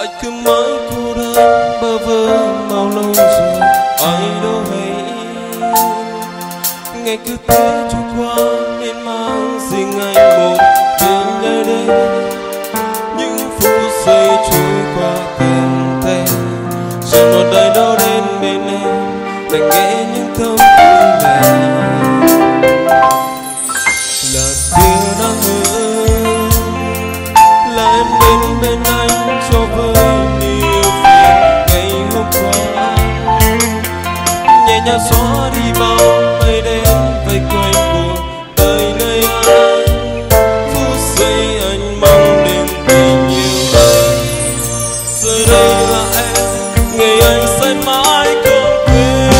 Anh cứ mãi cô đơn bơ vơ bao lâu rồi ai đâu hay. Ngày cứ thế trôi qua nên mang riêng anh một mình nơi đây. Những phút giây trôi qua từng tay, chẳng một đời đâu đến bên em, đành nghe những thông tin này. Là tia nắng ơi, là em đến bên anh cho vơi nhiều phiền ngày hôm qua. Nhẹ nhàng xóa đi bao mây đen vây quanh cuộc đời nơi anh. Phút giây anh mong đến tình nhiều hơn. Giờ đây là em, ngày anh sẽ mãi không quên.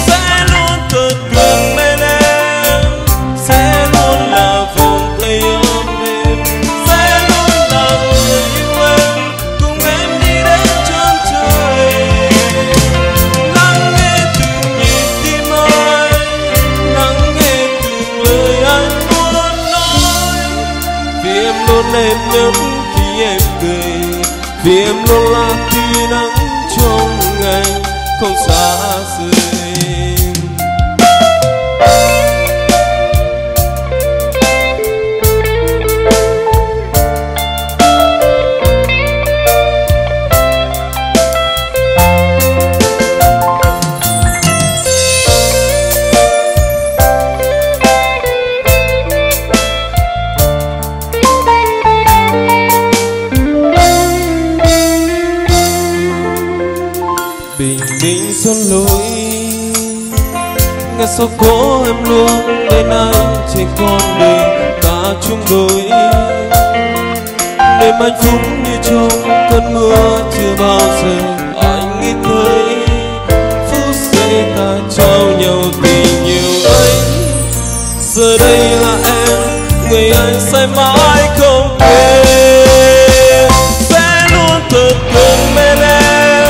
Sẽ luôn thật gần bên em, sẽ luôn là vòng tay ấm êm, sẽ luôn là người yêu em, cùng em đi đến chân trời. Lắng nghe từng nhịp tim anh, lắng nghe từng lời anh muốn nói. Vì em luôn em nhất khi em cười, vì em luôn là tia nắng trong ngày không xa rời. Bình minh xuân lối, nghe sau có em luôn bên anh trên con đường ta chung đôi. Đêm anh phúc như trong cơn mưa chưa bao giờ anh nghĩ tới. Phút giây ta trao nhau tình nhiều ấy. Giờ đây là em, người anh sẽ mãi không quên. Sẽ luôn thật gần bên em,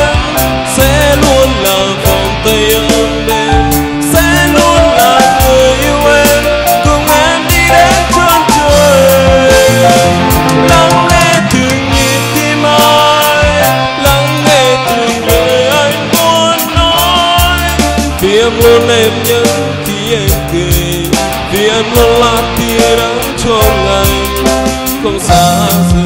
sẽ luôn là vòng tay ấm êm, sẽ luôn là người yêu em, cùng em đi đến chân trời. Lắng nghe từng nhịp tim anh, lắng nghe từng lời anh muốn nói. Vì em luôn em nhất khi em cười, vì em luôn là tia nắng trong ngày không xa rời.